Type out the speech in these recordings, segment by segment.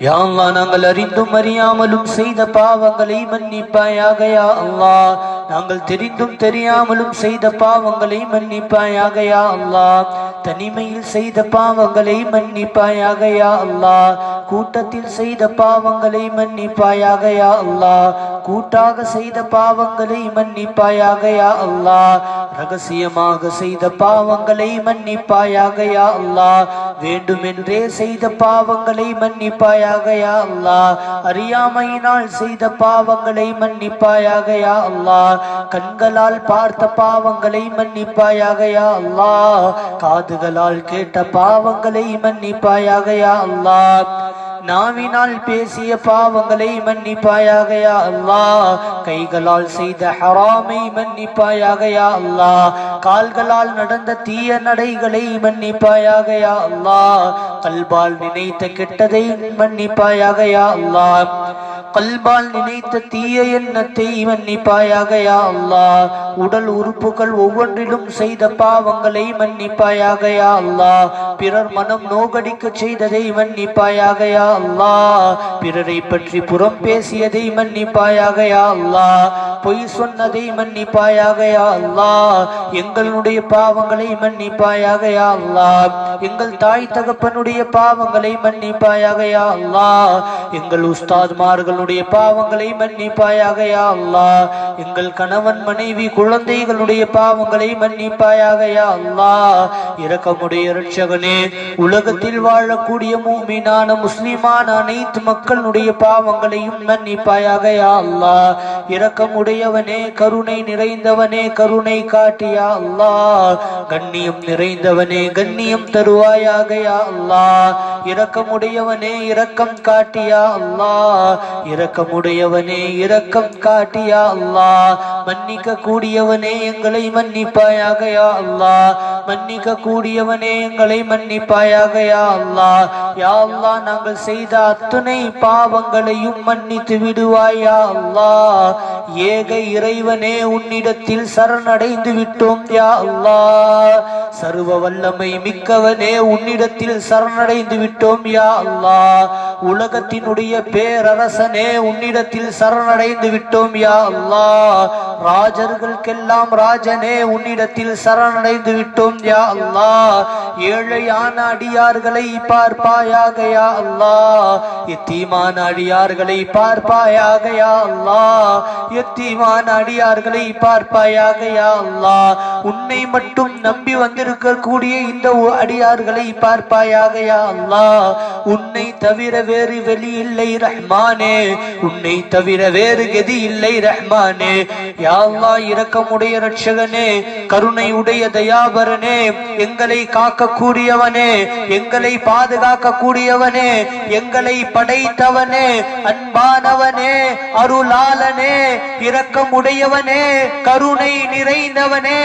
யா அல்லாஹ் நாங்கள் அறிந்தும் அறியாமலும் செய்த பாவங்களை மன்னிப்பாயாக யா அல்லாஹ். நாங்கள் தெரிந்தும் தெரியாமலும் செய்த பாவங்களை மன்னிப்பாயாக யா அல்லாஹ். தனிமையில் செய்த பாவங்களை மன்னிப்பாயாக யா அல்லாஹ். கூட்டத்தில் செய்த பாவங்களை மன்னிப்பாயாக யா அல்லாஹ். கூட்டாக செய்த பாவங்களை மன்னிப்பாயாக யா அல்லாஹ். ரகசியமாக செய்த பாவங்களை மன்னிப்பாயாக யா அல்லாஹ். வேண்டுமென்றே செய்த பாவங்களை மன்னிப்பாயாக யா அல்லாஹ். அறியாமையினால் செய்த பாவங்களை மன்னிப்பாயாக யா அல்லாஹ். கண்களால் பார்த்த பாவங்களை மன்னிப்பாயாக யா அல்லாஹ். காதுகளால் கேட்ட பாவங்களை மன்னிப்பாயாக யா அல்லாஹ். நாவினால் பேசிய பாவங்களை மன்னிப்பாயாக யா அல்லாஹ். கைகளால் செய்த ஹராமை மன்னிப்பாயாக யா அல்லாஹ். கால்களால் நடந்த தீய நடைகளை மன்னிப்பாயாக யா அல்லாஹ். கல்பால் நினைத்த கெட்டதை மன்னிப்பாயாக யா அல்லாஹ். கல்பால் நினைத்த தீய எண்ணத்தை மன்னிப்பாயாக யா அல்லாஹ். உடல் உறுப்புகள் ஒவ்வொன்றிலும் செய்த பாவங்களை மன்னிப்பாயாக யா அல்லாஹ். பிறர் மனம் நோகடிக்க செய்ததை மன்னிப்பாயாக யா அல்லாஹ். பிறரை பற்றி புறம் பேசியதை மன்னிப்பாயாக யா அல்லாஹ். பொய் சொன்னதை மன்னிப்பாயாக யா அல்லாஹ். எங்களுடைய பாவங்களை மன்னிப்பாயாக யா அல்லாஹ். எங்கள் தாய் தகப்பனுடைய பாவங்களை மன்னிப்பாயாக யா அல்லாஹ். எங்கள் உஸ்தாத்மார்களுடைய பாவங்களை மன்னிப்பாயாக யா அல்லாஹ். எங்கள் கணவன் மனைவி குழந்தைகளுடைய பாவங்களை மன்னிப்பாயாக யா அல்லாஹ். இரக்கமுடைய இரட்சகனே, உலகத்தில் வாழக்கூடிய மூமினான முஸ்லிமான அனைத்து மக்களுடைய பாவங்களையும் மன்னிப்பாயாக யா அல்லாஹ். இரக்கமுடையவனே, கருணை நிறைந்தவனே, கருணை காட்டியா அல்லாஹ். கண்ணியம் நிறைந்தவனே, கண்ணியம் தருவாயாக யா அல்லாஹ். இரக்கமுடையவனே, இரக்கம் காட்டியா அல்லாஹ். இரக்கமுடையவனே, இரக்கம் காட்டியா அல்லாஹ். மன்னிக்க கூடியவனே, எங்களை மன்னிப்பாயாக யா அல்லாஹ். மன்னிக்க கூடியவனே, எங்களை மன்னிப்பாயாக யா அல்லாஹ். யா அல்லாஹ், நாங்கள் செய்த அத்துணை பாவங்களையும் மன்னித்து விடுவாயா அல்லாஹ். ஏக இறைவனே, உன்னிடத்தில் சரணடைந்து விட்டோம் யா அல்லாஹ். சர்வ வல்லமை மிக்கவனே, உன்னிடத்தில் சரணடைந்து விட்டோம் யா அல்லாஹ். உலகத்தினுடைய பேரரசனே, உன்னிடத்தில் சரணடைந்து விட்டோம் யா அல்லாஹ். ராஜர்களுக்கெல்லாம் ராஜனே, உன்னிடத்தில் சரணடைந்து விட்டோம் யா அல்லாஹ். ஏழையான அடியார்களை பார்ப்பாயாக யா அல்லாஹ். எத்தீமான அடியார்களை பார்ப்பாயாக யா அல்லாஹ். எத்தீமான அடியார்களை பார்ப்பாயாக யா அல்லாஹ். உன்னை மட்டும் நம்பி வந்திருக்கக்கூடிய இந்த அடியார்களை பார்ப்பாயாக யா அல்லாஹ். உன்னை தவிர வேறு வெளி இல்லை ரஹ்மானே. உன்னை தவிர வேறு கதி இல்லை ரஹ்மானே. யா அல்லாஹ், இரக்கமுடைய இரட்சகனே, கருணை உடைய தயாபரனே, எங்களை காக்கக்கூடியவனே, எங்களை பாதுகாக்க கூடியவனே, எங்களை படைத்தவனே, அன்பானவனே, அருளாளனே, இரக்கமுடையவனே, கருணை நிறைந்தவனே,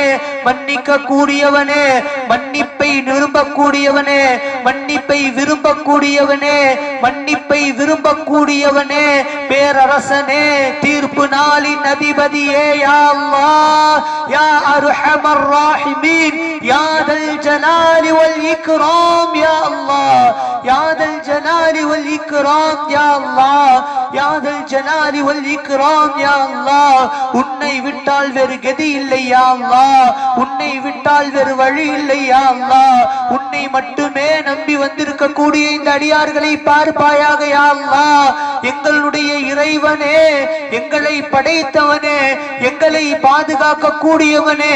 மன்னிக்க கூடியவனே, மன்னிப்பை விரும்பக்கூடியவனே, மன்னிப்பை விரும்பக்கூடியவனே, மன்னிப்பை விரும்பக்கூடியவனே, பேரரசனே, தீர்ப்பு நாளின் அதிபதியே, யா அல்லாஹ், யா அர்ஹமர் ராஹிமீன், யா தல் ஜலாலி வல் இக்ராம், யா அல்லாஹ், யா தல் ஜலாலி வல் இக்ராம், யா அல்லாஹ், யா தல் ஜலாலி வல் இக்ராம், யா அல்லாஹ். உன்னை விட்டால் வேறு கதி இல்லை யா அல்லாஹ். உன்னை விட்டால் வேறு வழி இல்லை யா அல்லாஹ். உன்னை மட்டுமே நம்பி வந்திருக்க கூடிய இந்த அடியார்களை பார்ப்பாயாக யா அல்லாஹ். எங்களுடைய இறைவனே, எங்களை படைத்தவனே, எங்களை பாதுகாக்க கூடியவனே,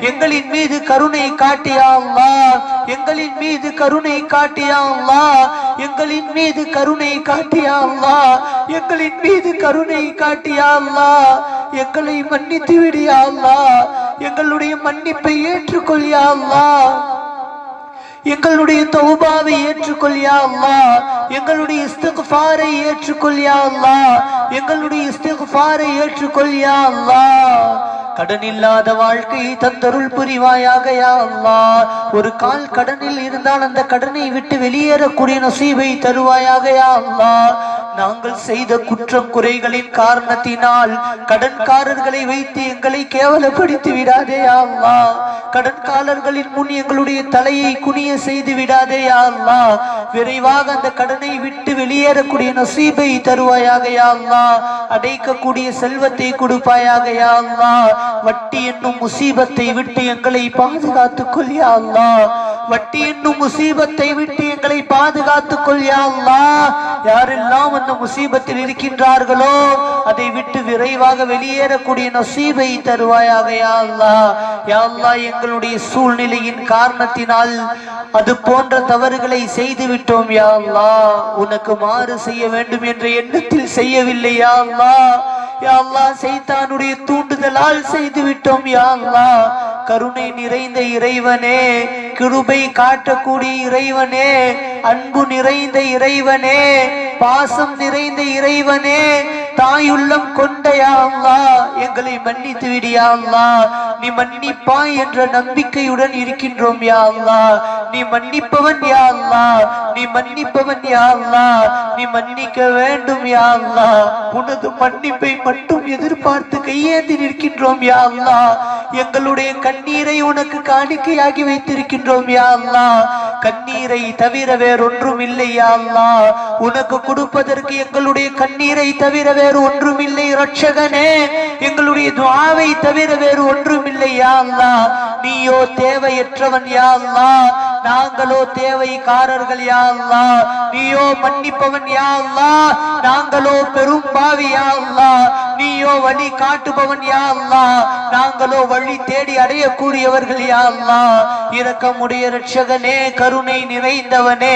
எங்களின் மீது கருணை காட்டியா அல்லாஹ். எங்களின் மீது கருணை காட்டியா அல்லாஹ். எங்களின் மீது கருணை காட்டியா அல்லாஹ். எங்களின் மீது கருணை காட்டியா அல்லாஹ். எங்களை மன்னித்து விடியா அல்லாஹ். எங்களுடைய மன்னிப்பை ஏற்றுக்கொள் யா அல்லாஹ். எங்களுடைய தௌபாவை ஏற்றுக்கொள் யா அல்லாஹ். எங்களுடைய இஸ்திக்ஃபாரை ஏற்றுக்கொள் யா அல்லாஹ். எங்களுடைய இஸ்திக்ஃபாரை ஏற்றுக்கொள் யா அல்லாஹ். கடன் இல்லாத வாழ்க்கை தந்தருள் புரிவாயாக யா அல்லாஹ். ஒரு கால் கடனில் இருந்தால் அந்த கடனை விட்டு வெளியேறக்கூடிய நசீபை தருவாயாக யா அல்லாஹ். நாங்கள் செய்த குற்றம் குறைகளின் காரணத்தினால் கடன்காரர்களை வைத்து எங்களை கேவலப்படுத்தி விடாதே யா அல்லாஹ். கடன்காரர்களின் முன் எங்களுடைய தலையை குனிய செய்து விடாதே யா அல்லாஹ். விரைவாக அந்த கடனை விட்டு வெளியேறக்கூடிய நசீபை தருவாயாக யா அல்லாஹ். அடைக்கக்கூடிய செல்வத்தை கொடுப்பாயாக யா அல்லாஹ். வட்டி என்னும் முசீபத்தை விட்டு எங்களை பாதுகாத்துக் கொள் யா அல்லாஹ். வட்டி என்னும் முசீபத்தை விட்டு எங்களை பாதுகாத்துக் கொள் யா அல்லாஹ். யாரெல்லாம் அந்த முசீபத்தில் இருக்கின்றார்களோ அதை விட்டு விரைவாக வெளியேறக்கூடிய நசீபை தருவாயாக யா அல்லாஹ். யா அல்லாஹ், எங்களுடைய சூழ்நிலையின் காரணத்தினால் அது போன்ற தவறுகளை செய்து விட்டோம் யா அல்லாஹ். உனக்கு மாறு செய்ய வேண்டும் என்ற எண்ணத்தில் செய்யவில்லை யா அல்லாஹ். யா அல்லாஹ், சைத்தானுடைய தூண்டுதலால் செய்து விட்டோம் யா அல்லாஹ். கருணை நிறைந்த இறைவனே, கிருபை காட்டக்கூடிய இறைவனே, அன்பு நிறைந்த இறைவனே, பாசம் நிறைந்த இறைவனே, தாயுள்ளம் கொண்ட யா அல்லாஹ், எங்களை மன்னித்து விடு யா அல்லாஹ். நீ மன்னிப்பாய் என்ற நம்பிக்கையுடன் இருக்கின்றோம் யா அல்லாஹ். நீ மன்னிப்பவன் யா அல்லாஹ். நீ மன்னிப்பவன் யா அல்லாஹ். நீ மன்னிக்க வேண்டும் யா அல்லாஹ். உனது மன்னிப்பை மட்டும் எதிர்பார்த்து கையேந்தி நிற்கின்றோம் யா அல்லாஹ். எங்களுடைய கண்ணீரை உனக்கு காணிக்கையாகி வைத்திருக்கின்றோம் யா அல்லாஹ். கண்ணீரை தவிர வேறொன்றும் இல்லை யா அல்லாஹ். உனக்கு கொடுப்பதற்கு எங்களுடைய கண்ணீரை தவிர வேறு ஒன்றும் இல்லை இரட்சகனே. எங்களுடைய துஆவை தவிர வேறு ஒன்றும் இல்லை யா அல்லாஹ். நீயோ தேவையற்றவன் யா அல்லாஹ். நாங்களோ தேவைக்காரர்கள் யா அல்லாஹ். நீயோ மன்னிப்பவன் யா அல்லாஹ். நாங்களோ பெரும் பாவி யா அல்லாஹ். நீயோ வழி காட்டுபவன் யா அல்லாஹ். நாங்களோ வழி தேடி அடையக்கூடியவர்கள் யா அல்லாஹ். இரக்கமுடைய இரட்சகனே, கருணை நிறைந்தவனே,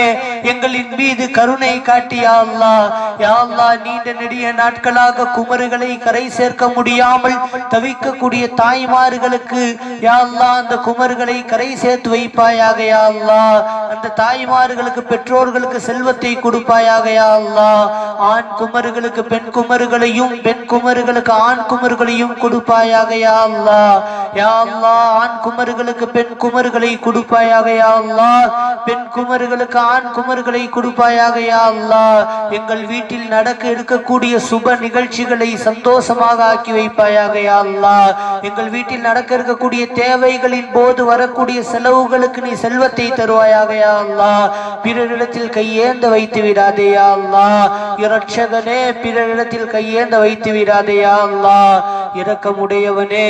எங்களின் மீது கருணை காட்டி யா அல்லாஹ். யா அல்லாஹ், நீண்ட நெடிய நாட்களாக குமருகளை கரை சேர்க்க முடியாமல் தவிக்கக்கூடிய தாய்மார்களுக்கு யா அல்லாஹ் அந்த குமர்களை கரை சேர்த்து வைப்பாயாக யா அல்லாஹ். அந்த தாய்மார்களுக்கு பெற்றோர்களுக்கு செல்வத்தை கொடுப்பாயாக யா அல்லாஹ். ஆண் குமர்களுக்கு பெண் குமர்களையும், பெண் குமர்களுக்கு ஆண் குமர்களையும் கொடுப்பாயாக யா அல்லாஹ். யா அல்லாஹ், ஆண் குமர்களுக்கு பெண் குமர்களை கொடுப்பாயாக யா அல்லாஹ். பெண் குமர்களுக்கு ஆண் குமர்களை கொடுப்பாயாக யா அல்லாஹ். எங்கள் வீட்டில் நடக்க இருக்கக்கூடிய சுப நிகழ்ச்சிகளை சந்தோஷமாக ஆக்கி வைப்பாயாக யா அல்லாஹ். எங்கள் வீட்டில் நடக்க இருக்கக்கூடிய தேவைகளின் போது வரக்கூடிய செலவுகளுக்கு நீ செல்வத்தை தருவாயாக யா அல்லாஹ். பிறரிடத்தில் கையேந்த வைத்து விடாதே யா அல்லாஹ். இரட்சகனே, பிறரிடத்தில் கையேந்த வைத்து விடாதே யா அல்லாஹ். இரக்கமுடையவனே,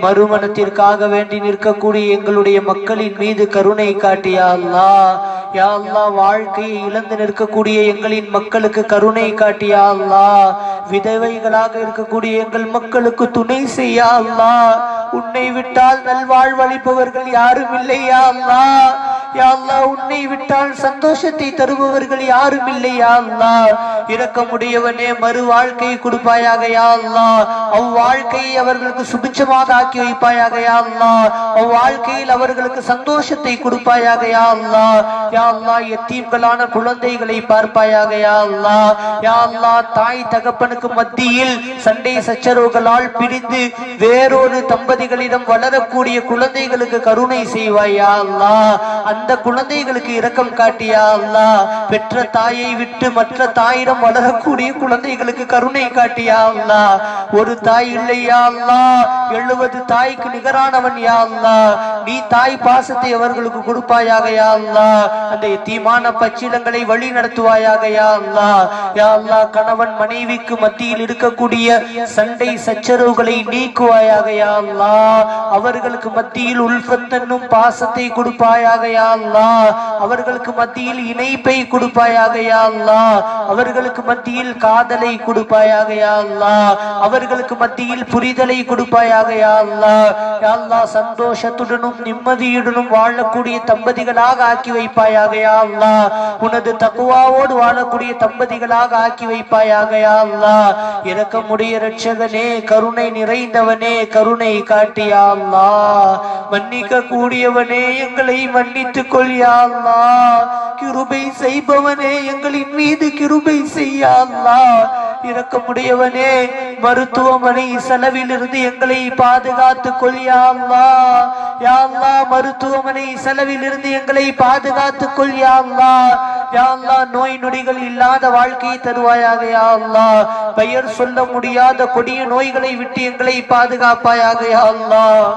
மறுமணத்திற்காக வேண்டி நிற்கக்கூடிய எங்களுடைய மக்களின் மீது கருணை காட்டி யா அல்லாஹ். யா அல்லாஹ், வாழ்க்கையை இழந்து நிற்கக்கூடிய எங்களின் மக்களுக்கு கருணை காட்டி யா அல்லாஹ். விதவைகளாக இருக்கக்கூடிய எங்கள் மக்களுக்கு துணை செய்ய அல்லாஹ். உன்னை விட்டால் நல்வாழ்வளிப்பவர்கள் யாரும் இல்லை யா அல்லாஹ். யா அல்லாஹ், உன்னை விட்டால் சந்தோஷத்தை தருபவர்கள் யாரும் இல்லை யா அல்லாஹ். இரக்கமுடையவனே, மறு வாழ்க்கையை கொடுப்பாயாக யா அல்லாஹ். அவ்வாழ்க்கையை அவர்களுக்கு சுபிட்சமாக ஆக்கி வைப்பாயாக யா அல்லாஹ். அவ்வாழ்க்கையில் அவர்களுக்கு சந்தோஷத்தை கொடுப்பாயாக யா அல்லாஹ். யா அல்லாஹ், யத்தீம்களான குழந்தைகளை பார்ப்பாயாக யா அல்லாஹ். யா அல்லாஹ், தாய் தகப்பனுக்கு மத்தியில் சண்டை சச்சரவுகளால் பிரிந்து வேறொரு தம்பதிகளிடம் வளரக்கூடிய குழந்தைகளுக்கு கருணை செய்வாய் யா அல்லாஹ். அந்த குழந்தைகளுக்கு இரக்கம் காட்டியா அல்லாஹ். பெற்ற தாயை விட்டு மற்ற தாயிடம் வளரக்கூடிய குழந்தைகளுக்கு கருணை காட்டியா அல்லாஹ். ஒரு தாய் இல்லை யா அல்லாஹ், 70 தாய்க்கு நிகரானவன் யா அல்லாஹ். நீ தாய் பாசத்தை அவர்களுக்கு கொடுப்பாயாக யா அல்லாஹ். அந்த யத்தீமான பச்சிலங்களை வழி நடத்துவாயாக யா அல்லாஹ். யா அல்லாஹ், கணவன் மனைவிக்கு மத்தியில் இருக்கக்கூடிய சண்டை சச்சரவுகளை நீக்குவாயாக யா அல்லாஹ். அவர்களுக்கு மத்தியில் உல்ஃபத் என்னும் பாசத்தை கொடுப்பாயாக யா அல்லாஹ். அவர்களுக்கு மத்தியில் இணைப்பை கொடுப்பாயாக யா அல்லாஹ். அவர்களுக்கு மத்தியில் காதலை கொடுப்பாயாக யா அல்லாஹ். அவர்களுக்கு மத்தியில் புரிதலை கொடுப்பாயாக யா அல்லாஹ். யா அல்லாஹ், சந்தோஷத்துடனும் நிம்மதியுடனும் வாழக்கூடிய தம்பதிகளாக ஆக்கி வைப்பாயாக யா அல்லாஹ். உனது தக்வாவோடு வாழக்கூடிய தம்பதிகளாக ஆக்கி வைப்பாயாக யா அல்லாஹ். இரக்கமுடைய இரட்சகனே, கருணை நிறைந்தவனே, கருணை காட்டியா அல்லாஹ். மன்னிக்க கூடியவனே, எங்களை மன்னித்துக் கொள் யா அல்லாஹ். கிருபை செய்பவனே எங்களின் மீது கிருபை செய்ய அல்லாஹ். இரக்கமுடையவனே மருத்துவமனை செலவிலிருந்து எங்களை பாதுகாத்து கொள் யா அல்லாஹ். யா அல்லாஹ் மருத்துவமனை செலவிலிருந்து எங்களை பாதுகாத்து கொள் யா அல்லாஹ். யா அல்லாஹ் நோய் நொடிகள் இல்லாத வாழ்க்கையை தருவாயாக யா அல்லாஹ். பெயர் சொல்ல முடியாத கொடிய நோய்களை விட்டு எங்களை பாதுகாப்பாயாக யா அல்லாஹ்.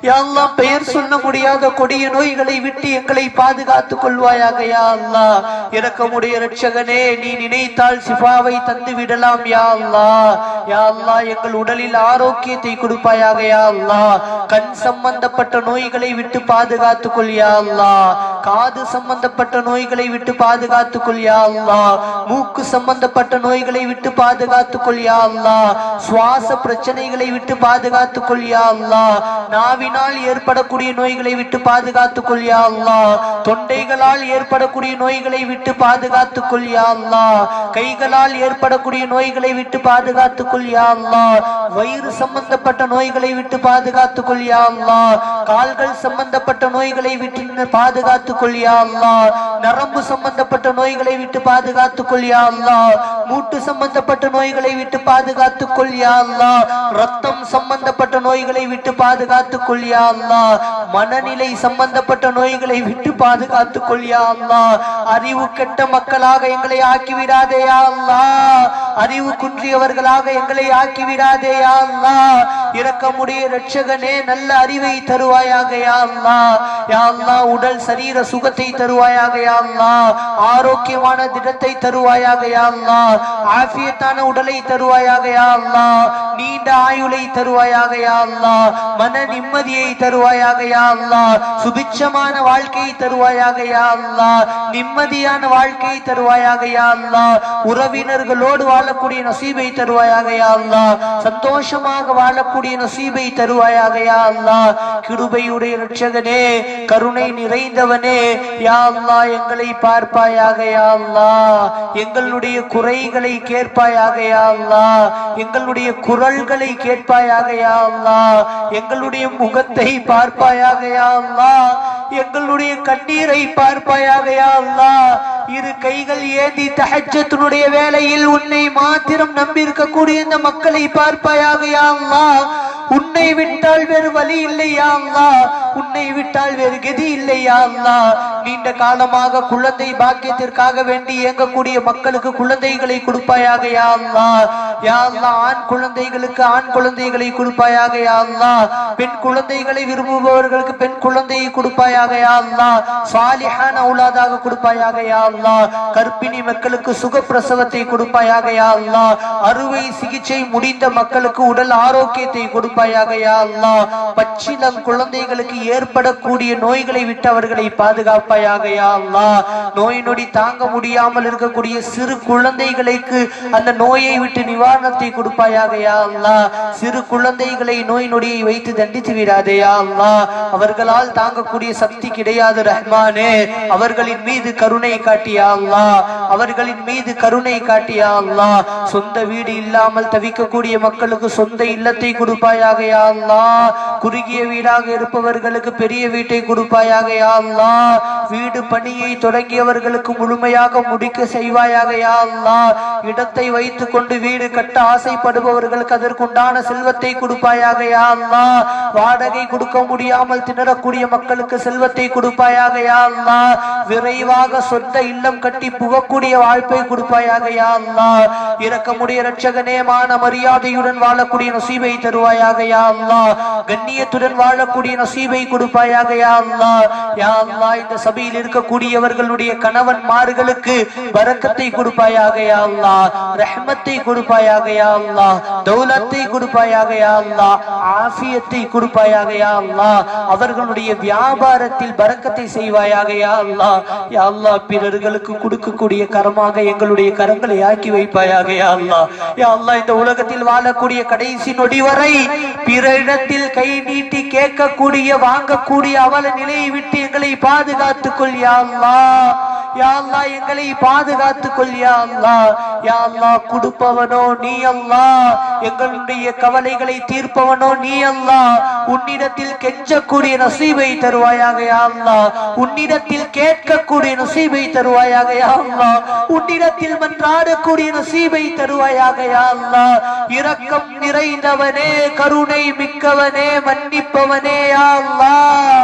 யா அல்லாஹ் பெயர் சொல்ல முடியாத கொடிய நோய்களை விட்டு எங்களை பாதுகாத்துக் கொள்வாயாக யா அல்லாஹ். இரக்கமுடைய இரட்சகனே நீ நினைத்தால் சிஃபாவை தந்து விடலாம் யா அல்லாஹ். யா அல்லாஹ் எங்கள் உடலில் ஆரோக்கியத்தை கொடுப்பாயாக யா அல்லாஹ். கண் சம்பந்தப்பட்ட நோய்களை விட்டு பாதுகாத்துக் கொள் யா அல்லாஹ். காது சம்பந்தப்பட்ட நோய்களை விட்டு பாதுகாத்துக் கொள் யா அல்லாஹ். மூக்கு சம்பந்தப்பட்ட நோய்களை விட்டு பாதுகாத்துக் கொள் யா அல்லாஹ். சுவாச பிரச்சனைகளை விட்டு பாதுகாத்துக் கொள் யா அல்லாஹ். நாவினால் ஏற்படக்கூடிய நோய்களை விட்டு பாதுகாத்துக் கொள் யா அல்லாஹ். தொண்டைகளால் ஏற்படக்கூடிய நோய்களை விட்டு பாதுகாத்துக் கொள் யா அல்லாஹ். கைகளால் ஏற்படக்கூடிய நோய்களை விட்டு பாதுகாத்துக் கொள் யா அல்லாஹ். வயிறு சம்பந்தப்பட்ட நோய்களை விட்டு பாதுகாத்துக் கொள் யா அல்லாஹ். கால்கள் சம்பந்தப்பட்ட நோய்களை விட்டு பாதுகாத்துக் கொள் யா அல்லாஹ். நரம்பு சம்பந்தப்பட்ட நோய்களை விட்டு பாதுகாத்துக் கொள் யா அல்லாஹ். மூட்டு சம்பந்தப்பட்ட நோய்களை விட்டு பாதுகாத்துக் கொள் யா அல்லாஹ். ரத்தம் சம்பந்தப்பட்ட நோய்களை விட்டு பாதுகாத்துக் கொள் யா அல்லாஹ். மனநிலை சம்பந்தப்பட்ட நோய்களை விட்டு பாதுகாத்துக் கொள் யா அல்லாஹ். அறிவு கெட்ட மக்களாக எங்களை ஆக்கிவிடாதே யா அல்லாஹ். அறிவு குன்றியவர்களாக எங்களை ஆக்கிவிடாதே யா அல்லாஹ். இரக்கமுடைய இரட்சகனே நல்ல அறிவை தருவாயாக யா அல்லாஹ். யா அல்லாஹ் உடல் சரீர சுகத்தை தருவாயாக யா அல்லாஹ். ஆரோக்கியமான திடத்தை தருவாயாக யா அல்லாஹ். ஆஃபியத்தான உடலை தருவாயாக யா அல்லாஹ். நீண்ட ஆயுளை தருவாயாக யா அல்லாஹ். மன நிம்மதியை தருவாயாக யா அல்லாஹ். சுபிட்சமான வாழ்க்கையை தருவாயாக யா அல்லாஹ். நிம்மதியான வாழ்க்கையை தருவாயாக யா அல்லாஹ். உறவினர்களோடு வாழக்கூடிய நசீபை தருவாயாக யா அல்லாஹ். சந்தோஷமாக வாழக்கூடிய நசீபை தருவாயாக யா அல்லாஹ். கிருபையுடைய இரட்சகனே கருணை நிறைந்தவனே யா அல்லாஹ் எங்களை பார்ப்பாயாக யா அல்லாஹ். எங்களுடைய குறைகளை கேட்பாயாக யா அல்லாஹ். எங்களுடைய குரல்களை கேட்பாயாக யா அல்லாஹ். எங்களுடைய முகத்தை பார்ப்பாயாக யா அல்லாஹ். எங்களுடைய கண்ணீரை பார்ப்பாயாக யா அல்லாஹ். இரு கைகள் ஏந்தி தஹஜ்ஜுடைய வேளையில் உன்னை மாத்திரம் நம்பி இருக்கக்கூடிய இந்த மக்களை பார்ப்பாயாக யா அல்லாஹ். உன்னை விட்டால் வேறு வழி இல்லை யா அல்லாஹ். உன்னை விட்டால் வேறு கதி இல்லை யா அல்லாஹ். நீண்ட காலமாக குழந்தை பாக்கியத்திற்காக வேண்டி இயங்கக்கூடிய மக்களுக்கு குழந்தைகளை கொடுப்பாயாக யா அல்லாஹ். யா அல்லாஹ் ஆண் குழந்தைகளுக்கு ஆண் குழந்தைகளை கொடுப்பாயாக யா அல்லாஹ். பெண் குழந்தைகளை விரும்புபவர்களுக்கு பெண் குழந்தையை கொடுப்பாயாக யா அல்லாஹ். சாலிஹான அவுலாதாக கொடுப்பாயாக யா அல்லாஹ். கர்ப்பிணி மக்களுக்கு சுகப்பிரசவத்தை கொடுப்பாயாக யா அல்லாஹ். அறுவை சிகிச்சை முடிந்த மக்களுக்கு உடல் ஆரோக்கியத்தை கொடுப்பாயாக யா அல்லாஹ். பச்சிளம் குழந்தைகளுக்கு ஏற்படக்கூடிய நோய்களை விட்டு அவர்களை பாதுகாப்பாயாக யா அல்லாஹ். நோய் நொடி தாங்க முடியாமல் இருக்கக்கூடிய சிறு குழந்தைகளுக்கு அந்த நோயை விட்டு நிவாரணத்தை கொடுப்பாயாக யா அல்லாஹ். சிறு குழந்தைகளை நோய் நொடியை வைத்து தண்டித்து விடாதே யா அல்லாஹ். அவர்களால் தாங்கக்கூடிய சக்தி கிடையாது ரஹ்மானே. அவர்களின் மீது கருணை காட்டியா அல்லாஹ். அவர்களின் மீது கருணை காட்டியா அல்லாஹ். சொந்த வீடு இல்லாமல் தவிக்கக்கூடிய மக்களுக்கு சொந்த இல்லத்தை கொடுப்பாயாக யா அல்லாஹ். குறுகிய வீடாக இருப்பவர்களுக்கு பெரிய வீட்டை கொடுப்பாயாக யா அல்லாஹ். வீடு பணியை தொடங்கியவர்களுக்கு முழுமையாக முடிக்க செய்வாயாக யா அல்லாஹ். இடத்தை வைத்துக் கொண்டு வீடு கட்ட ஆசைப்படுபவர்களுக்கு அதற்குண்டான செல்வத்தை கொடுப்பாயாக யா அல்லாஹ். வாடகை கொடுக்க முடியாமல் திணறக்கூடிய மக்களுக்கு செல்வத்தை கொடுப்பாயாக யா அல்லாஹ். விரைவாக சொந்த இல்லம் கட்டி புகக்கூடிய வாய்ப்பை கொடுப்பாயாக யா அல்லாஹ். இரக்கமுடைய இரட்சகனே மான மரியாதையுடன் வாழக்கூடிய நசீபை தருவாயாக யா அல்லாஹ். கண்ணியத்துடன் வாழக்கூடிய நசீபை கொடுப்பாயாக யா அல்லாஹ். யா அல்லாஹ் இந்த சபையில் இருக்கக்கூடியவர்களுடைய கணவன்மார்களுக்கு பரக்கத்தை கொடுப்பாயாக யா அல்லாஹ். ரஹ்மத்தை கொடுப்பாயாக யா அல்லாஹ். தௌலத்தை கொடுப்பாயாக யா அல்லாஹ். ஆஃபியத்தை கொடுப்பாயாக யா அல்லாஹ். அவர்களுடைய வியாபாரத்தில் பரக்கத்தை செய்வாயாக யா அல்லாஹ். யா அல்லாஹ் பிறர்களுக்கு கொடுக்கக்கூடிய கரமாக எங்களுடைய கரங்களை ஆக்கி வைப்பாயாக யா அல்லாஹ். யா அல்லாஹ் இந்த உலகத்தில் வாழக்கூடிய கடைசி நொடி வரை பிற இடத்தில் கை நீட்டி கேட்கக்கூடிய வாங்கக்கூடிய அவல நிலையை விட்டு எங்களை பாதுகாத்துக் கொள் யா அல்லாஹ். யா அல்லாஹ் எங்களை பாதுகாத்துக் கொள் யா அல்லாஹ். யா அல்லாஹ் கொடுப்பவனோ நீ அல்லாஹ், எங்களுடைய கவலைகளை தீர்ப்பவனோ நீ அல்லாஹ். உன்னிடத்தில் கெஞ்சக்கூடிய நசீபை தருவாயாக யா அல்லாஹ். உன்னிடத்தில் கேட்கக்கூடிய நசீபை தருவாயாக யா அல்லாஹ். உன்னிடத்தில் மன்றாடக்கூடிய நசீபை தருவாயாக யா அல்லாஹ். இரக்கம் நிறைந்தவனே, கருணை மிக்கவனே, மன்னிப்பவனே யா அல்லாஹ்.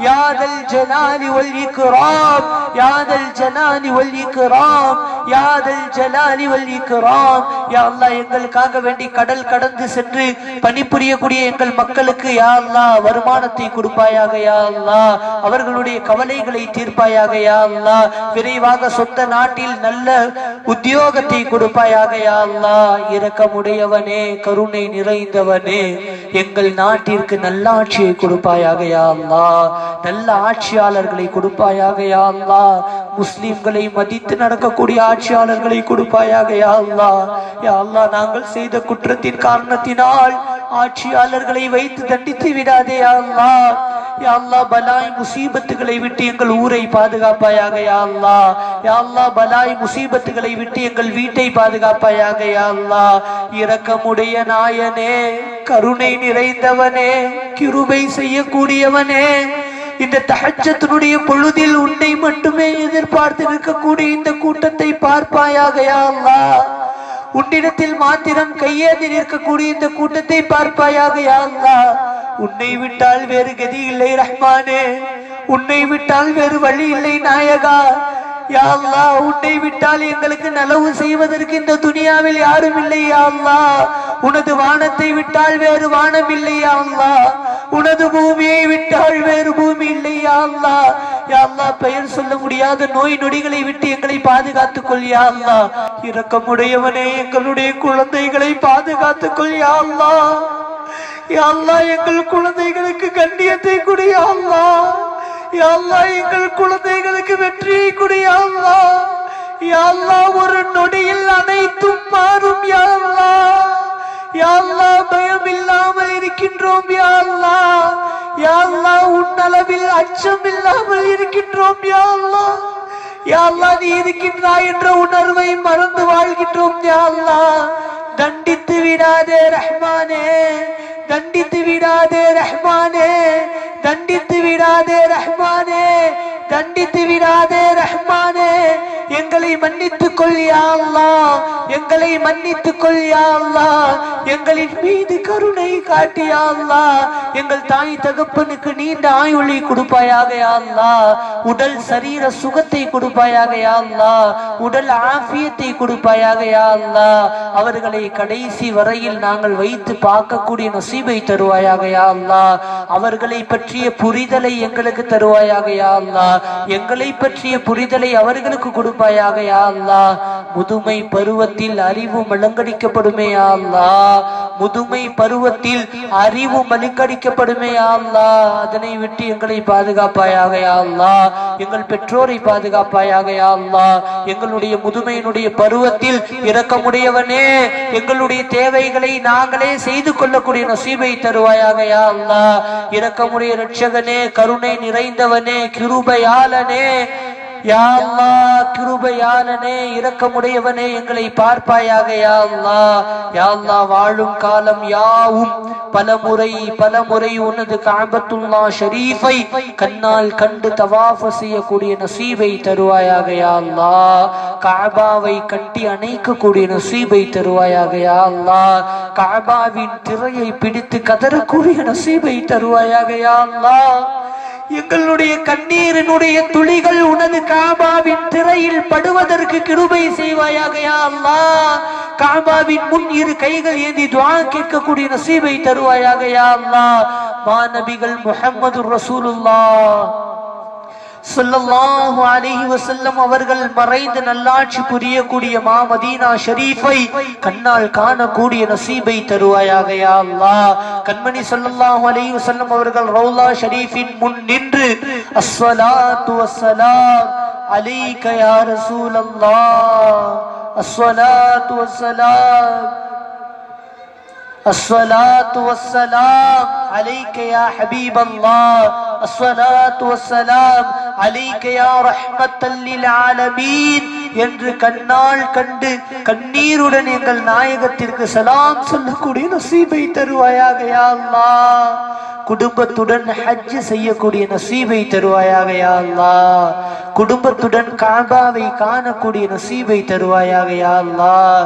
யா தல் ஜலாலி வல் இக்ராம், யா தல் ஜலாலி வல் இக்ராம், யா தல் ஜலாலி வல் இக்ராம். யா அல்லாஹ் எங்களுக்காக வேண்டி கடல் கடந்து சென்று பணிபுரியக்கூடிய எங்கள் மக்களுக்கு யா அல்லாஹ் வருமானத்தை கொடுப்பாயாக யா அல்லாஹ். அவர்களுடைய கவலைகளை தீர்ப்பாயாக யா அல்லாஹ். விரைவாக சொந்த நாட்டில் நல்ல உத்தியோகத்தை கொடுப்பாயாக யா அல்லாஹ். இரக்கமுடையவனே, கருணை நிறைந்தவனே, எங்கள் நாட்டிற்கு நல்லாட்சியை கொடுப்பாயாக யா அல்லாஹ். நல்ல ஆட்சியாளர்களை கொடுப்பாயாக யா அல்லாஹ். முஸ்லிம்களை மதித்து நடக்கக்கூடிய ஆட்சியாளர்களை கொடுப்பாயாக யா அல்லாஹ். யா அல்லாஹ் நாங்கள் செய்த குற்றத்தின் காரணத்தினால் ஆட்சியாளர்களை வைத்து தண்டித்து விடாதே யா அல்லாஹ். யா அல்லாஹ் பலாய் முசீபத்துகளை விட்டு எங்கள் ஊரை பாதுகாப்பாயாக யா அல்லாஹ். யா அல்லாஹ் பலாய் முசீபத்துகளை விட்டு எங்கள் வீட்டை பாதுகாப்பாயாக யா அல்லாஹ். இரக்கமுடைய நாயனே, கருணை நிறைந்தவனே, கிருபை செய்யக்கூடியவனே, இந்த தஹஜ்ஜுடைய பொழுதில் உன்னை மட்டுமே எதிர்பார்த்து இருக்கக்கூடிய இந்த கூட்டத்தை பார்ப்பாயாக யா அல்லாஹ். உன்னிடத்தில் மாத்திரம் கையேந்தி நிற்கக்கூடிய இந்த கூட்டத்தை பார்ப்பாயாக யா அல்லாஹ். உன்னை விட்டால் வேறு கதி இல்லை ரஹ்மானே, உன்னை விட்டால் வேறு வழி இல்லை நாயகா. யா அல்லாஹ் உன்னை விட்டால் எங்களுக்கு நலவு செய்வதற்கு இந்த துனியாவில் யாரும் இல்லை யா அல்லாஹ். உனது வானத்தை விட்டால் வேறு வானம் இல்லை யா அல்லாஹ். உனது பூமியை விட்டால் வேறு பூமி இல்லை யா அல்லாஹ். யா அல்லாஹ் பெயர் சொல்ல முடியாத நோய் நொடிகளை விட்டு எங்களை பாதுகாத்துக் கொள் யா அல்லாஹ். இரக்கமுடையவனே, எங்களுடைய குழந்தைகளை பாதுகாத்துக் கொள் யா அல்லாஹ். யா அல்லாஹ் எங்கள் குழந்தைகளுக்கு கண்ணியத்தை கொடு யா அல்லாஹ். யா அல்லாஹ் எங்கள் குழந்தைகளுக்கு வெற்றியை கொடு யா அல்லாஹ். யா அல்லாஹ் ஒரு நொடியில் அனைத்தும் மாறும் யா அல்லாஹ். யா அல்லாஹ் பயம் இல்லாமல் இருக்கின்றோம் யா அல்லாஹ். யா அல்லாஹ் உன்னளவில் அச்சம் இல்லாமல் இருக்கின்றோம் யா அல்லாஹ். யா அல்லாஹ் நீ இருக்கின்றாய் என்ற உணர்வை மறந்து வாழ்கின்றோம் யா அல்லாஹ். தண்டித்து விடாதே ரஹ்மானே, தண்டித்து விடாதே ரஹ்மானே, தண்டித்து விடாதே ரஹ்மானே, தண்டித்து விடாதே ரஹ்மானே. எங்களை மன்னித்துக் கொள் யா அல்லாஹ், எங்களை மன்னித்துக் கொள் யா அல்லாஹ். எங்களின் மீது கருணை காட்டி யா அல்லாஹ். எங்கள் தாய் தகப்பனுக்கு நீண்ட ஆயுளை கொடுப்பாயாக யா அல்லாஹ். உடல் சரீர சுகத்தை கொடுப்பாயாக யா அல்லாஹ். உடல் ஆஃபியத்தை கொடுப்பாயாக யா அல்லாஹ். அவர்களை கடைசி வரையில் நாங்கள் வைத்து பார்க்கக்கூடிய நசீபை தருவாயாக யா அல்லாஹ். அவர்களை பற்றிய புரிதலை எங்களுக்கு தருவாயாக யா அல்லாஹ். எங்களை பற்றிய புரிதலை அவர்களுக்கு கொடுப்பாயாக யா அல்லாஹ். முதுமை பருவத்தில் அறிவு மழுங்கடிக்கப்படுமே யா அல்லாஹ். முதுமை பருவத்தில் அறிவு மழுங்கடிக்கப்படுமே யா அல்லாஹ். அதனை விட்டு எங்களை பாதுகாப்பாயாக யா அல்லாஹ். எங்கள் பெற்றோரை பாதுகாப்பாயாக யா அல்லாஹ். எங்களுடைய முதுமையினுடைய பருவத்தில் இரக்கமுடையவனே, எங்களுடைய தேவைகளை நாங்களே செய்து கொள்ளக்கூடிய நசீபை தருவாயாக யா அல்லாஹ். இரக்கமுடைய இரட்சகனே, கருணை நிறைந்தவனே, கிருபையாளனே யா அல்லாஹ். கிருபையாளனே, இரக்கமுடையவனே, எங்களை பார்ப்பாயாக யா அல்லாஹ். யா அல்லாஹ் வாழும் காலம் யாவும் பலமுறை உனது கஅபத்துல்லாஹ் ஷரீஃபை கண்ணால் கண்டு தவாஃப் செய்யக்கூடிய நசீபை தருவாயாக யா அல்லாஹ். கஅபாவை கட்டி அணைக்கக்கூடிய நசீபை தருவாயாக யா அல்லாஹ். கஅபாவின் திரையை பிடித்து கதறக்கூடிய நசீபை தருவாயாக யா அல்லாஹ். எங்களுடைய கண்ணீரினுடைய துளிகள் உனது காபாவின் திரையில் படுவதற்கு கிருபை செய்வாயாக யா அல்லாஹ். காபாவின் முன் இரு கைகள் ஏந்தி துஆ கேட்கக்கூடிய நசீபை தருவாயாக யா அல்லாஹ். மாநபிகள் முஹம்மது ரசூலுல்லாஹ் ஸல்லல்லாஹு அலைஹி வஸல்லம் அவர்கள் மறைந்து நல்லாட்சி புரியக்கூடிய மதீனா ஷரீஃபை கண்ணால் காணக்கூடிய நசீபை தருவாயாக யா அல்லாஹ். கண்மணி ஸல்லல்லாஹு அலைஹி வஸல்லம் அவர்கள் ரௌலா ஷரீஃபின் முன் நின்று அஸ்ஸலாத்து வஸ்ஸலாம் அலைக யா ரசூலல்லாஹ், அஸ்ஸலாத்து வஸ்ஸலாம் الصلاة والسلام عليك يا حبيب الله الصلاة والسلام عليك يا رحمة للعالمين என்று கண்ணால் கண்டு கண்ணீருடன் எங்கள் நாயகத்திற்கு சலாம் சொல்லக்கூடிய நசீபை தருவாயாக யா அல்லாஹ். குடும்பத்துடன் ஹஜ் செய்யக்கூடிய நசீபை தருவாயாக யா அல்லாஹ். குடும்பத்துடன் காபாவை காணக்கூடிய நசீபை தருவாயாக யா அல்லாஹ்.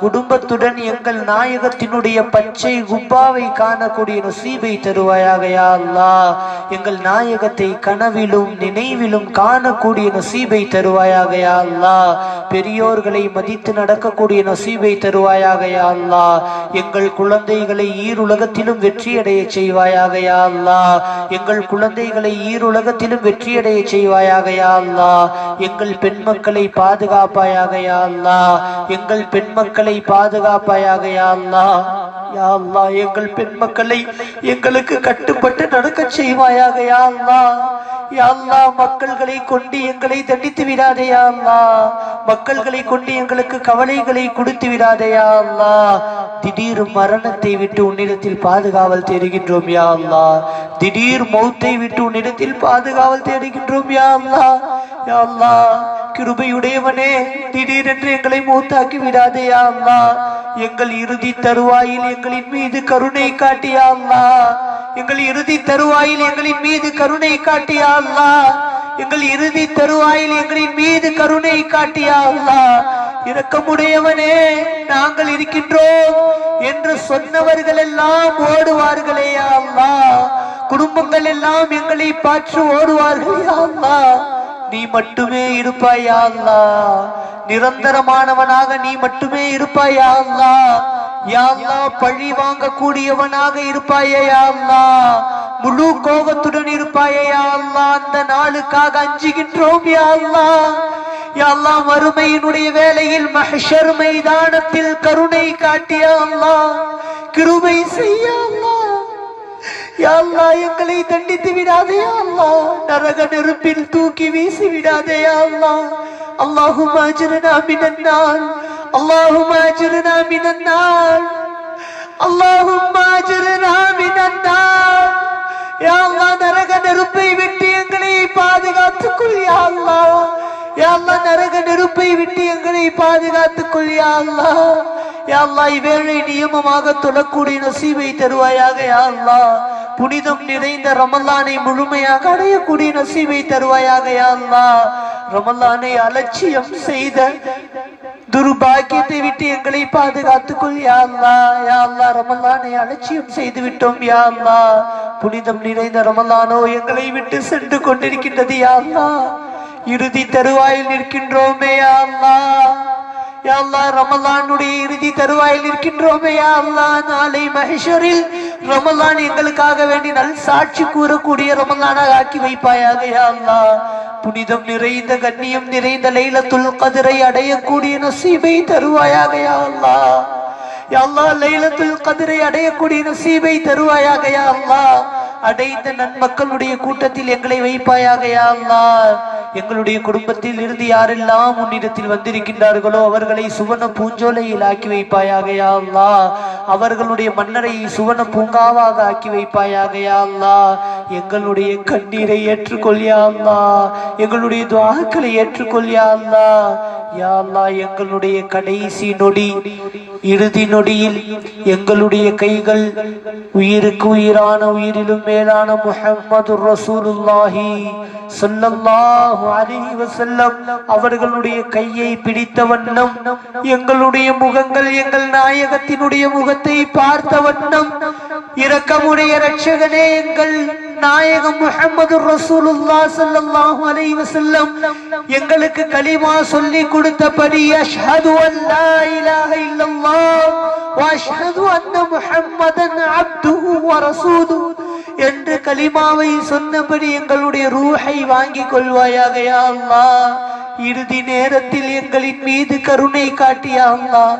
குடும்பத்துடன் எங்கள் நாயகத்தினுடைய பச்சை குப்பாவை காணக்கூடிய நசீபை தருவாயாக யா அல்லாஹ். எங்கள் நாயகத்தை கனவிலும் நினைவிலும் காணக்கூடிய நசீபை தருவாயாக யா அல்லாஹ். பெரியோர்களை மதித்து நடக்கக்கூடிய நசீபை தருவாயாக யா அல்லாஹ். எங்கள் குழந்தைகளை ஈருலகத்திலும் வெற்றியடைய செய்வாயாக யா அல்லாஹ். எங்கள் குழந்தைகளை ஈருலகத்திலும் வெற்றியடைய செய்வாயாக யா அல்லாஹ். எங்கள் பெண் மக்களை பாதுகாப்பாயாக யா அல்லாஹ். எங்கள் பெண் மக்களை பாதுகாப்பாயாக யா அல்லாஹ். யா அல்லாஹ் எங்கள் பெண் மக்களை எங்களுக்கு கட்டுப்பட்டு நடக்க செய்வாயாக யா அல்லாஹ். யா அல்லாஹ் மக்கள்களை கொண்டு எங்களை தண்டித்து விடாதே யா அல்லாஹ். மக்கள்களை கொண்டு எங்களுக்கு கவலைகளை கொடுத்து விடாதே யா அல்லாஹ். திடீர் மரணத்தை விட்டு உன்னிடத்தில் பாதுகாவல் தேடுகின்றோம் யா அல்லாஹ். திடீர் மௌத்தை விட்டு உன்னிடத்தில் பாதுகாவல் தேடுகின்றோம் யா அல்லாஹ். யா அல்லாஹ் கிருபையுடையவனே திடீரென்று எங்களை மூத்தாக்கி விடாதே யா அல்லாஹ். எங்கள் இறுதி தருவாயில் எங்களின் மீது கருணை காட்டி யா அல்லாஹ். எங்கள் இறுதி தருவாயில் எங்களின் மீது கருணை காட்டி யா அல்லாஹ். எங்கள் இறுதி தருவாயில் எங்களின் மீது கருணை காட்டி யா அல்லாஹ். இரக்கமுடையவனே நாங்கள் இருக்கின்றோம் என்று சொன்னவர்கள் எல்லாம் ஓடுவார்களே யா அல்லாஹ். குடும்பங்கள் எல்லாம் எங்களை பார்த்து ஓடுவார்கள் யா அல்லாஹ். நீ மட்டுமே இருப்பாய் யா அல்லாஹ். நிரந்தரமானவனாக நீ மட்டுமே இருப்பாய் யா அல்லாஹ். யா அல்லாஹ் பழி வாங்க கூடியவனாக இருப்பாயே யா அல்லாஹ். முழு கோபத்துடன் இருப்பாயே யா அல்லாஹ். அந்த நாளுக்காக அஞ்சுகின்றோம் யா அல்லாஹ். யா அல்லாஹ் மறுமையினுடைய வேளையில் மஹ்ஷர் மைதானத்தில் கருணை காட்டிய அல்லாஹ் கிருபை செய்ய அல்லாஹ். யா அல்லாஹ் எங்களை தண்டித்து விடாதே யா அல்லாஹ். நரக நெருப்பில் தூக்கி வீசி விடாதே யா அல்லாஹ். اللهم اجرنا من النار اللهم اجرنا من النار اللهم اجرنا من النار யா அல்லாஹ் நரக நெருப்பை விட்டு எங்களை பாதுகாத்துக் கொள் யா அல்லாஹ். யா அல்லாஹ் நரக நெருப்பை விட்டு எங்களை பாதுகாத்துக் கொள் யா அல்லாஹ். யா அல்லாஹ் இவ்வேளை நியமமாக தொழக்கூடிய நசீபை தருவாயாக யா அல்லாஹ். புனிதம் நிறைந்த ரமலானை முழுமையாக அடையக்கூடிய நசீபை தருவாயாக யா அல்லாஹ். ரமலானை அலட்சியம் செய்த துர்பாக்கியத்தை விட்டு எங்களை பாதுகாத்துக் கொள் யா அல்லாஹ். யா அல்லாஹ் ரமலானை அலட்சியம் செய்து விட்டோம் யா அல்லாஹ். புனிதம் நிறைந்த ரமலானோ எங்களை விட்டு சென்று கொண்டிருக்கின்றது யா அல்லாஹ். இறுதி தருவாயில் நிற்கின்றோமே யா அல்லாஹ். யா அல்லாஹ் ரமலானுடைய இறுதி தருவாயில் இருக்கின்றோமே யா அல்லாஹ். நாளை மஹ்ஷரில் ரமலான் எங்களுக்காக வேண்டி நல் சாட்சி கூறக்கூடிய ரமலானாக ஆக்கி வைப்பாயாக யா அல்லாஹ். புனிதம் நிறைந்த கண்ணியம் நிறைந்த லைலத்துல் கத்ரை அடையக்கூடிய நசீபை தருவாயாக யா அல்லாஹ். யா அல்லாஹ் லைலத்துல் கத்ரை அடையக்கூடிய நசீபை தருவாயாக யா அல்லாஹ். அடைந்த நன்மக்களுடைய கூட்டத்தில் எங்களை வைப்பாயாக யா அல்லாஹ். எங்களுடைய குடும்பத்தில் இருந்து யாரெல்லாம் உன்னிடத்தில் வந்திருக்கின்றார்களோ அவர்களை சுவன பூஞ்சோலையில் ஆக்கி வைப்பாயாக யா அல்லாஹ். அவர்களுடைய மன்னரையை சுவன பூங்காவாக ஆக்கி வைப்பாயாக யா அல்லாஹ். எங்களுடைய கண்ணீரை ஏற்றுக்கொள் யா அல்லாஹ். எங்களுடைய துஆக்களை ஏற்றுக்கொள் யா அல்லாஹ். யா அல்லாஹ் எங்களுடைய கடைசி நொடி இறுதி நொடியில் எங்களுடைய கைகள் உயிருக்கு உயிரான உயிரிலும் மேலான முஹம்மதுர் ரசூலுல்லாஹி ஸல்லல்லாஹு அலைஹி வஸல்லம் அவர்களுடைய கையை பிடித்த வண்ணம் எங்களுடைய முகங்கள் எங்கள் நாயகத்தினுடைய முகத்தை பார்த்த வண்ணம் இரக்கமுடைய இரட்சகனே எங்கள் நாயகம் முஹம்மதுர் ரசூலுல்லாஹ் ஸல்லல்லாஹு அலைஹி வஸல்லம் எங்களுக்கு கலிமா சொல்லி கொடுத்தபடி அஷ்ஹது அல்லா இலாஹ இல்லல்லாஹ் வ அஷ்ஹது அன்ன முஹம்மதன் அப்துஹு வ ரசூலுஹு என்று கலிமாவை சொன்னபடி எங்களுடைய ரூஹை வாங்கி கொள்வாயாக யா அல்லாஹ். இறுதி நேரத்தில் எங்களின் மீது கருணை காட்டியா அல்லாஹ்.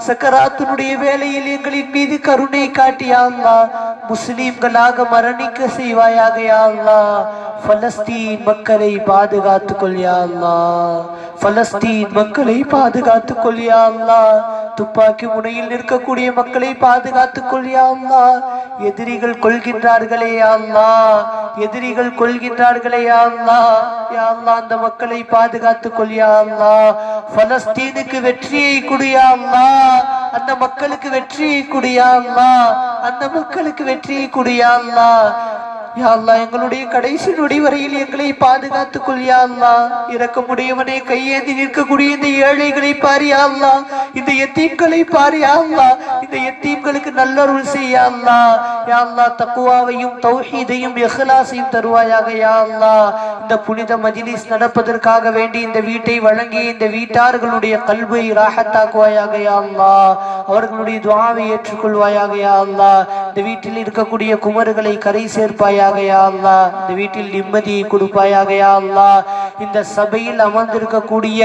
சக்கராத்தினுடைய வேளையில் எங்களின் மீது கருணை காட்டியா அல்லாஹ். முஸ்லிம்களாக மரணிக்க செய்வாயாக யா அல்லாஹ். பலஸ்தீன் மக்களை பாதுகாத்துக் கொள் யா அல்லாஹ். பலஸ்தீன் மக்களை பாதுகாத்துக் கொள் யா அல்லாஹ். துப்பாக்கி முனையில் நிற்கக்கூடிய மக்களை பாதுகாத்துக் கொள் யா அல்லாஹ். எதிரிகள் கொள்கின்றார்களே யா அல்லாஹ், எதிரிகள் கொள்கின்றார்களே யா அல்லாஹ். யா அல்லாஹ், அந்த மக்களை பாதுகாத்துக் கொள் யா அல்லாஹ். பலஸ்தீனுக்கு வெற்றியை கொடு யா அல்லாஹ். அந்த மக்களுக்கு வெற்றியை கொடு யா அல்லாஹ். அந்த மக்களுக்கு வெற்றியை கொடு யா அல்லாஹ். யா அல்லாஹ், எங்களுடைய கடைசி நொடி வரையில் எங்களை பாதுகாத்துக் கொள் யா அல்லாஹ். இரக்கமுடையவனே, கையேந்தி நிற்கக்கூடிய இந்த ஏழைகளை பாரு யா அல்லாஹ். இந்த யத்தீம்களை பாரு யா அல்லாஹ். இந்த யத்தீம்களுக்கு நல்லருள் செய் யா அல்லாஹ். யா அல்லாஹ், தக்வாவையும் தௌஹீதையும் இஹ்லாஸையும் தருவாயாக யா அல்லாஹ். இந்த புனித மஜ்லிஸ் நடப்பதற்காக வேண்டி இந்த வீட்டை வழங்கி இந்த வீட்டார்களுடைய கல்வை ராஹத்தாக்குவாயாக யா அல்லாஹ். அவர்களுடைய துஆவை ஏற்றுக்கொள்வாயாக யா அல்லாஹ். இந்த வீட்டில் இருக்கக்கூடிய குமர்களை கரை சேர்ப்பாயாக யா அல்லாஹ். இந்த வீட்டில் நிம்மதியை கொடுப்பாயாக யா அல்லாஹ். இந்த சபையில் அமர்ந்திருக்கக்கூடிய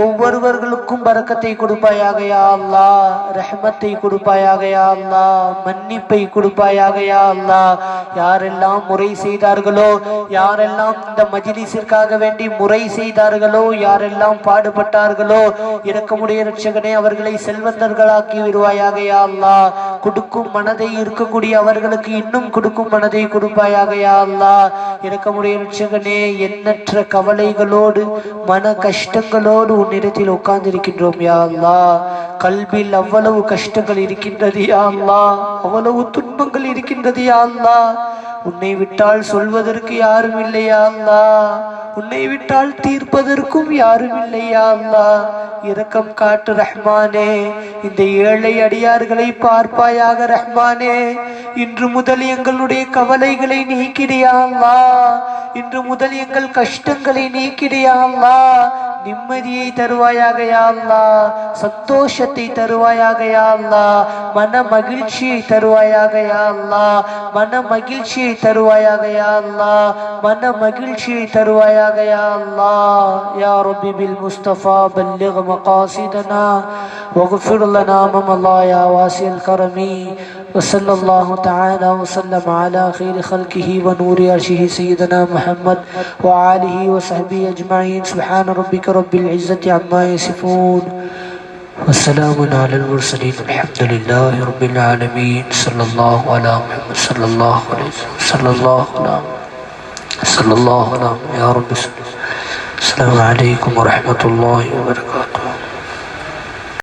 ஒவ்வொருவர்களுக்கும் பரக்கத்தை கொடுப்பாயாக யா அல்லாஹ். ரஹ்மத்தை கொடுப்பாயாக யா அல்லாஹ். மன்னிப்பை கொடுப்பாயாக யா அல்லாஹ். யாரெல்லாம் முறை செய்தார்களோ, யாரெல்லாம் இந்த மஜ்லிஸிற்காக வேண்டி முறை செய்தார்களோ, யாரெல்லாம் பாடுபட்டார்களோ, இரக்கமுடைய இரட்சகனே, அவர்களை செல்வந்தர்களாக்கி விடுவாயாக யா அல்லாஹ். கொடுக்கும் மனதை இருக்கக்கூடிய அவர்களுக்கு இன்னும் கொடுக்கும் மனதை கொடுப்பாயாக யா அல்லாஹ். இரக்கமுடைய இரட்சகனே, எண்ணற்ற கவலைகளோடு மன கஷ்டங்களோடு உன்னிடத்தில் உட்கார்ந்திருக்கின்றோம் யா அல்லாஹ். கல்வியில் அவ்வளவு கஷ்டங்கள் இருக்கின்றது யா அல்லாஹ், அவ்வளவு துன்பங்கள் இருக்கின்றது யா அல்லாஹ். உன்னை விட்டால் சொல்வதற்கு யாரும் இல்லையா அல்லாஹ். உன்னை விட்டால் தீர்ப்பதற்கும் யாரும் இல்லையா அல்லாஹ். இரக்கம் காட்டு ரஹ்மானே. இந்த ஏழை அடியார்களை பார்ப்பாயாக ரஹ்மானே. இன்று முதல் எங்களுடைய கவலைகளை நீக்கிடியா அல்லாஹ். இன்று முதல் எங்கள் கஷ்டங்களை நீக்கிடியா அல்லாஹ். நிம்மதியை தருவாயாக யா அல்லாஹ். சந்தோஷத்தை தருவாயாக யா அல்லாஹ். மன மகிழ்ச்சியை தருவாயாக யா அல்லாஹ். மன மகிழ்ச்சியை தருவாயாக யா அல்லாஹ். மன மகிழ்ச்சியை தருவாயாக யா அல்லாஹ். யா ரப்பி பில் முஸ்தஃபா பல்லிக் மகாசிதனா வக்ஃபிர் லனா மல்லா யா வாசில் கரமி. وصلى الله تعالى وسلم على خير خلقه ونور عرشه سيدنا محمد وآله وصحبه أجمعين. سبحان ربك رب العزة عما يصفون والسلام على المرسلين الحمد لله رب العالمين. صلى الله على محمد صلى الله عليه وسلم صلى الله على يا رب. السلام عليكم ورحمة الله وبركاته.